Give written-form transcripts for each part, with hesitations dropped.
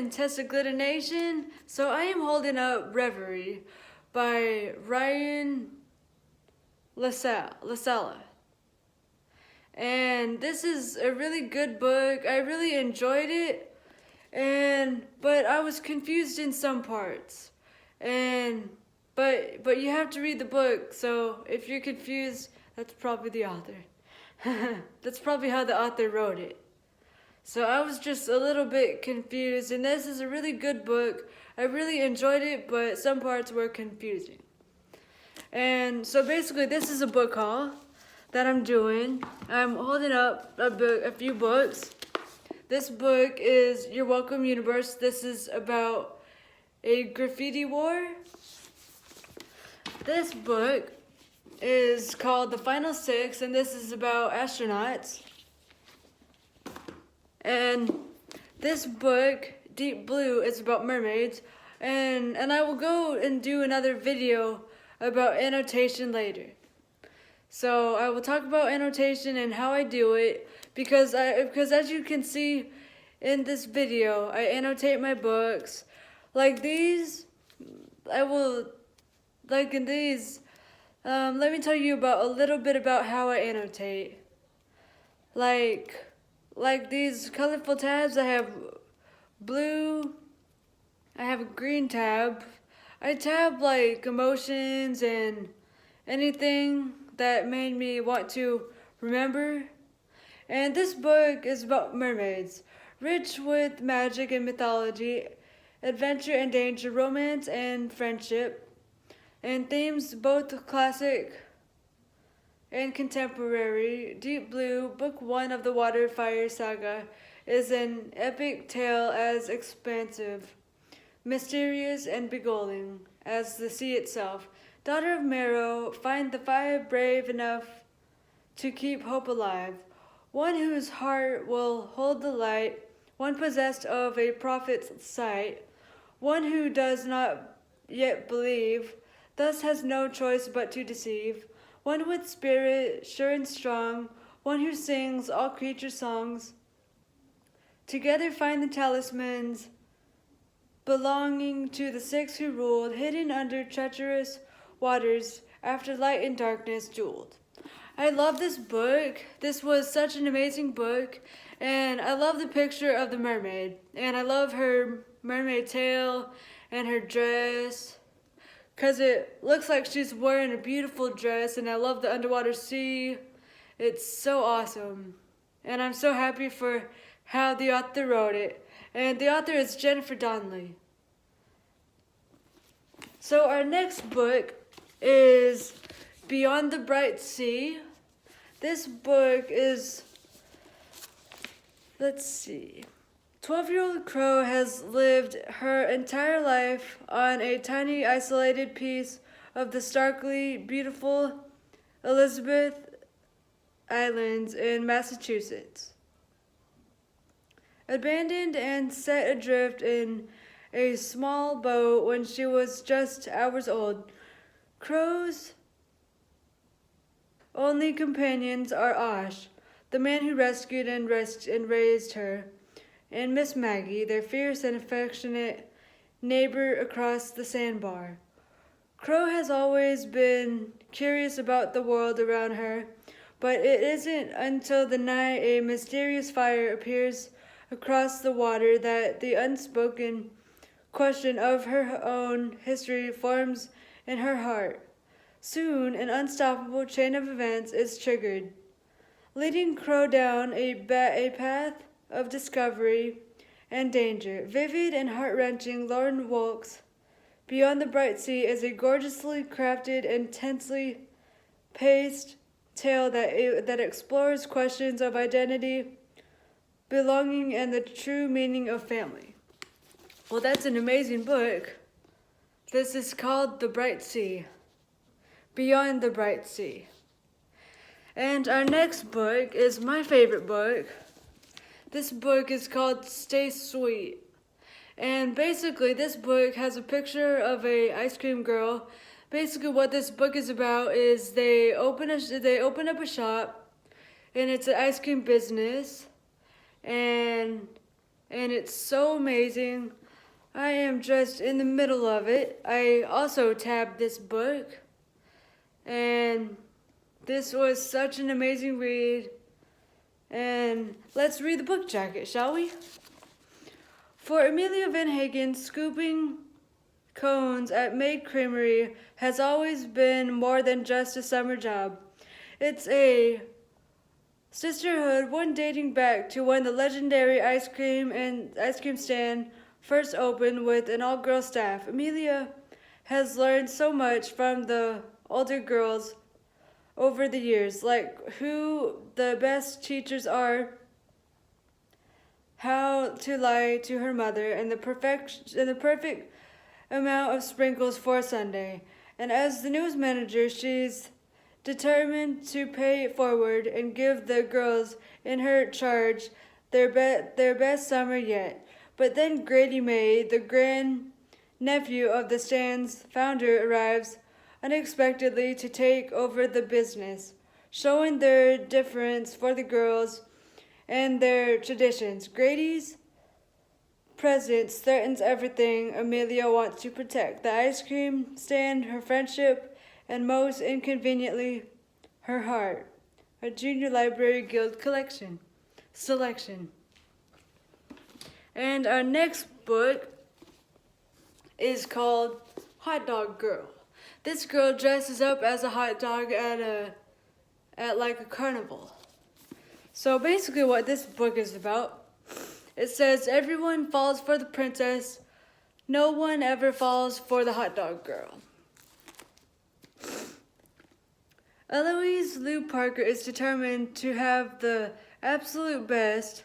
in Tessa Glitter Nation. So I am holding up Reverie by Ryan Lasella. And this is a really good book. I really enjoyed it. But I was confused in some parts. But you have to read the book. So if you're confused, that's probably the author. That's probably how the author wrote it. So I was just a little bit confused, and this is a really good book. I really enjoyed it, but some parts were confusing. And so basically this is a book haul that I'm doing. I'm holding up a few books. This book is Your Welcome Universe. This is about a graffiti war. This book is called The Final Six, and this is about astronauts. And this book, Deep Blue, is about mermaids. And I will go and do another video about annotation later. So I will talk about annotation and how I do it because as you can see in this video, I annotate my books. Like these, I will, like in these, let me tell you about a little bit about how I annotate. Like these colorful tabs, I have blue, I have a green tab. I tab like emotions and anything that made me want to remember. And this book is about mermaids, rich with magic and mythology, adventure and danger, romance and friendship, and themes both classic and contemporary. Deep Blue, Book 1 of the Water Fire Saga, is an epic tale as expansive, mysterious, and beguiling as the sea itself. Daughter of Marrow, find the five brave enough to keep hope alive. One whose heart will hold the light, one possessed of a prophet's sight, one who does not yet believe, thus has no choice but to deceive. One with spirit, sure and strong, one who sings all creature songs. Together find the talismans belonging to the six who ruled, hidden under treacherous waters, after light and darkness jeweled. I love this book. This was such an amazing book, and I love the picture of the mermaid, and I love her mermaid tail and her dress, because it looks like she's wearing a beautiful dress, and I love the underwater sea. It's so awesome. And I'm so happy for how the author wrote it. And the author is Jennifer Donnelly. So our next book is Beyond the Bright Sea. This book is, let's see. 12-year-old Crow has lived her entire life on a tiny isolated piece of the starkly beautiful Elizabeth Islands in Massachusetts. Abandoned and set adrift in a small boat when she was just hours old, Crow's only companions are Osh, the man who rescued and raised her, and Miss Maggie, their fierce and affectionate neighbor across the sandbar. Crow has always been curious about the world around her, but it isn't until the night a mysterious fire appears across the water that the unspoken question of her own history forms in her heart. Soon, an unstoppable chain of events is triggered, leading Crow down a path of discovery and danger. Vivid and heart-wrenching, Lauren Wilkes' Beyond the Bright Sea is a gorgeously crafted, intensely paced tale that explores questions of identity, belonging, and the true meaning of family. Well, that's an amazing book. This is called The Bright Sea, Beyond the Bright Sea. And our next book is my favorite book. This book is called Stay Sweet. And basically this book has a picture of a ice cream girl. Basically what this book is about is they open up a shop, and it's an ice cream business, and and it's so amazing. I am just in the middle of it. I also tabbed this book, and this was such an amazing read. And let's read the book jacket, shall we? For Amelia Van Hagen, scooping cones at Maid Creamery has always been more than just a summer job. It's a sisterhood, one dating back to when the legendary ice cream stand first opened with an all-girl staff. Amelia has learned so much from the older girls over the years, like who the best teachers are, how to lie to her mother, and the perfect amount of sprinkles for a Sunday. And as the news manager, she's determined to pay it forward and give the girls in her charge their best summer yet. But then Grady May, the grand nephew of the stand's founder, arrives unexpectedly to take over the business, showing their difference for the girls and their traditions. Grady's presence threatens everything Amelia wants to protect: the ice cream stand, her friendship, and most inconveniently, her heart. A Junior Library Guild selection. And our next book is called Hot Dog Girl. This girl dresses up as a hot dog at like a carnival. So basically what this book is about, it says everyone falls for the princess, no one ever falls for the hot dog girl. Eloise Lou Parker is determined to have the absolute best.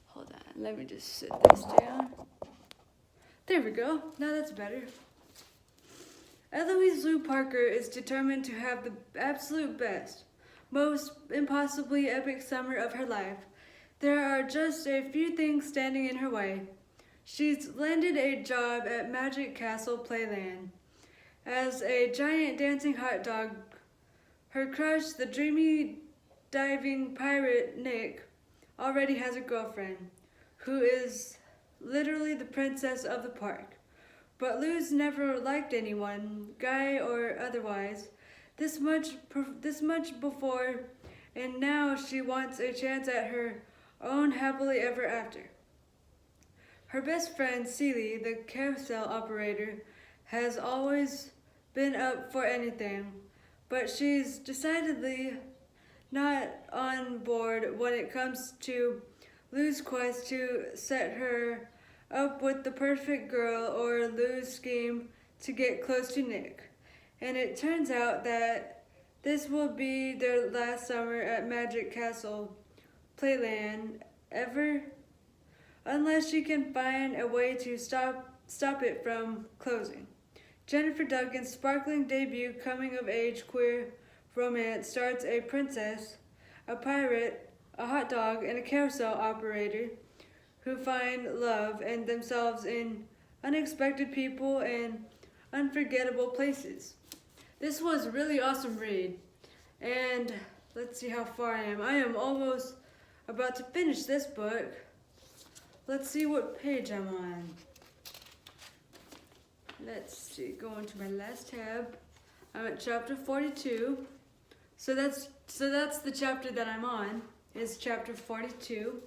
Hold on, let me just sit this down. There we go, now that's better. Eloise Lou Parker is determined to have the absolute best, most impossibly epic summer of her life. There are just a few things standing in her way. She's landed a job at Magic Castle Playland as a giant dancing hot dog. Her crush, the dreamy diving pirate Nick, already has a girlfriend who is literally the princess of the park. But Lou's never liked anyone, guy or otherwise, this much before, and now she wants a chance at her own happily ever after. Her best friend, Celie, the carousel operator, has always been up for anything, but she's decidedly not on board when it comes to Lou's quest to set her up with the perfect girl or Lou's scheme to get close to Nick. And it turns out that this will be their last summer at Magic Castle Playland ever, unless she can find a way to stop it from closing. Jennifer Duggan's sparkling debut coming-of-age queer romance starts a princess, a pirate, a hot dog, and a carousel operator who find love and themselves in unexpected people and unforgettable places. This was a really awesome read, and let's see how far I am. I am almost about to finish this book. Let's see what page I'm on. Let's see, going to my last tab. I'm at chapter 42. So that's the chapter that I'm on, is chapter 42.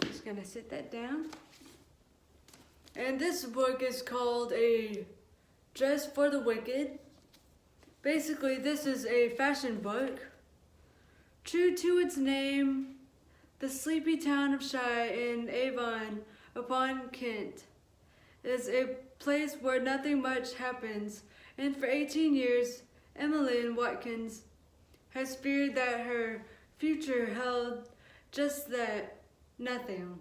Just gonna sit that down. And this book is called A Dress for the Wicked. Basically, this is a fashion book. True to its name, the sleepy town of Shai in Avon upon Kent is a place where nothing much happens, and for 18 years, Emmeline Watkins has feared that her future held just that, nothing.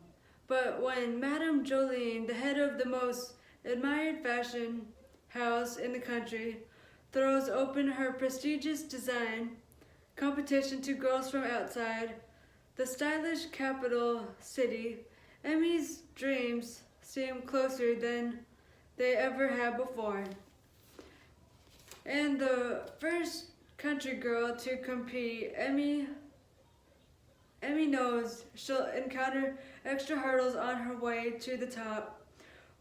But when Madame Jolene, the head of the most admired fashion house in the country, throws open her prestigious design competition to girls from outside the stylish capital city, Emmy's dreams seem closer than they ever have before. And the first country girl to compete, Emmy Emmy knows she'll encounter extra hurdles on her way to the top,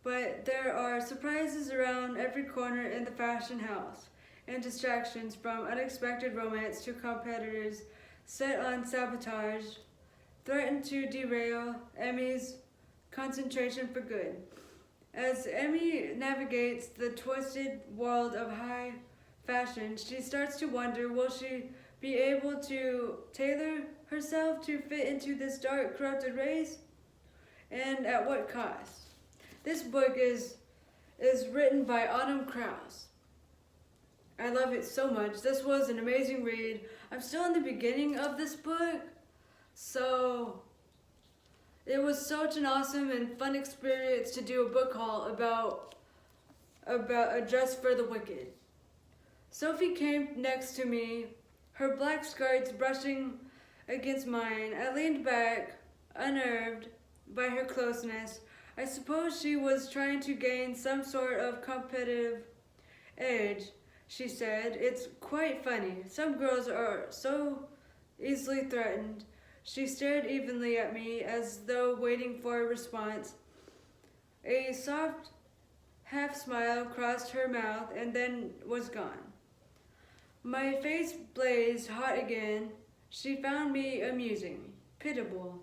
but there are surprises around every corner in the fashion house, and distractions from unexpected romance to competitors set on sabotage threaten to derail Emmy's concentration for good. As Emmy navigates the twisted world of high fashion, she starts to wonder, will she be able to tailor herself to fit into this dark, corrupted race? And at what cost? This book is written by Autumn Krause. I love it so much. This was an amazing read. I'm still in the beginning of this book, so it was such an awesome and fun experience to do a book haul about A Dress for the Wicked. Sophie came next to me, her black skirts brushing against mine. I leaned back, unnerved by her closeness. I suppose she was trying to gain some sort of competitive edge, she said. It's quite funny. Some girls are so easily threatened. She stared evenly at me as though waiting for a response. A soft half smile crossed her mouth and then was gone. My face blazed hot again. She found me amusing, pitiable.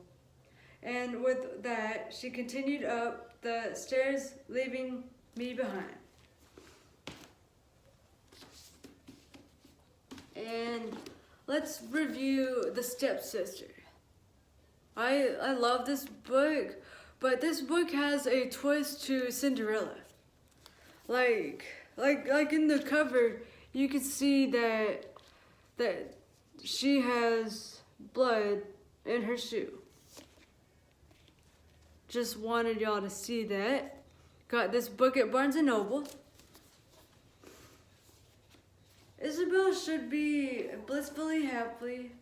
And with that, she continued up the stairs, leaving me behind. And let's review The Stepsister. I love this book, but this book has a twist to Cinderella. Like in the cover, you can see that she has blood in her shoe. Just wanted y'all to see that. Got this book at Barnes & Noble. Isabel should be blissfully happy.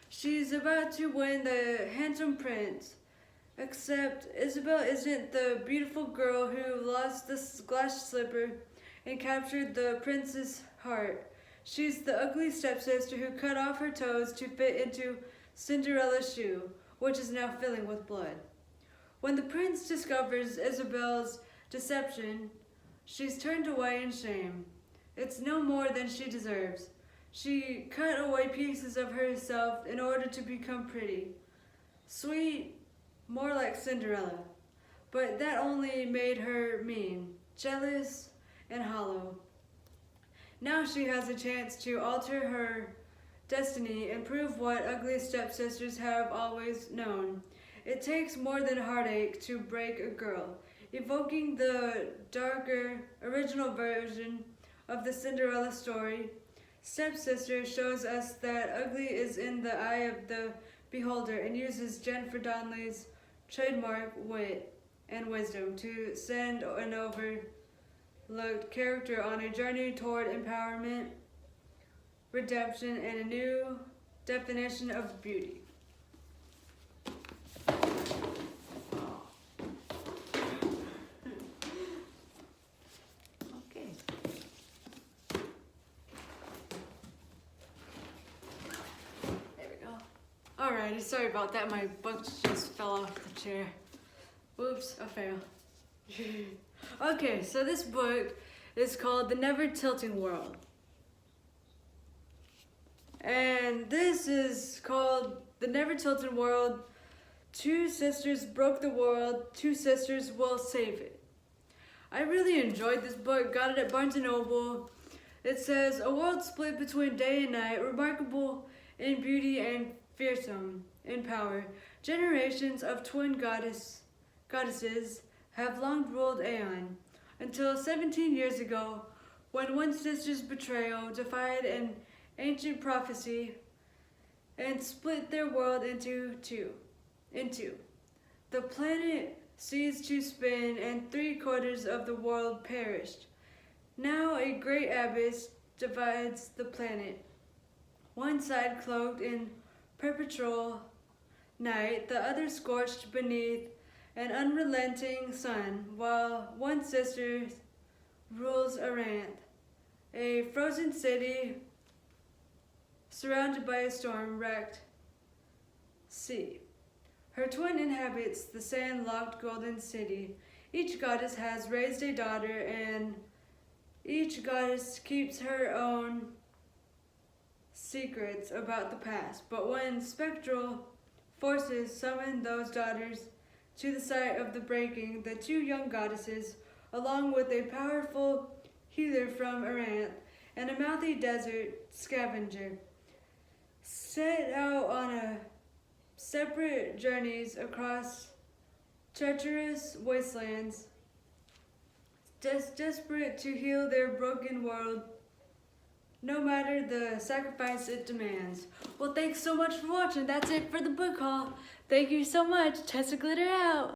She's about to win the handsome prince. Except Isabel isn't the beautiful girl who lost the glass slipper and captured the prince's heart. She's the ugly stepsister who cut off her toes to fit into Cinderella's shoe, which is now filling with blood. When the prince discovers Isabel's deception, she's turned away in shame. It's no more than she deserves. She cut away pieces of herself in order to become pretty. Sweet, more like Cinderella. But that only made her mean, jealous, and hollow. Now she has a chance to alter her destiny and prove what ugly stepsisters have always known. It takes more than heartache to break a girl, evoking the darker, original version of the Cinderella story. Stepsister shows us that ugly is in the eye of the beholder and uses Jennifer Donnelly's trademark wit and wisdom to send an overlooked character on a journey toward empowerment, redemption, and a new definition of beauty. Alrighty, sorry about that. My book just fell off the chair. Oops, a fail. Okay, so this book is called The Never Tilting World. And this is called The Never Tilting World. Two sisters broke the world. Two sisters will save it. I really enjoyed this book. Got it at Barnes & Noble. It says, a world split between day and night, remarkable in beauty and fearsome in power. Generations of twin goddesses have long ruled Aeon, until 17 years ago, when one sister's betrayal defied an ancient prophecy and split their world into two. The planet ceased to spin and 3/4 of the world perished. Now a great abyss divides the planet. One side cloaked in perpetual night, the other scorched beneath an unrelenting sun, while one sister rules Aranth, a frozen city surrounded by a storm-wrecked sea. Her twin inhabits the sand-locked golden city. Each goddess has raised a daughter, and each goddess keeps her own secrets about the past. But when spectral forces summon those daughters to the site of the breaking, the two young goddesses, along with a powerful healer from Aranth and a mouthy desert scavenger, set out on a separate journeys across treacherous wastelands, desperate to heal their broken world, no matter the sacrifice it demands. Well, thanks so much for watching. That's it for the book haul. Thank you so much. Tessa Glitter Out.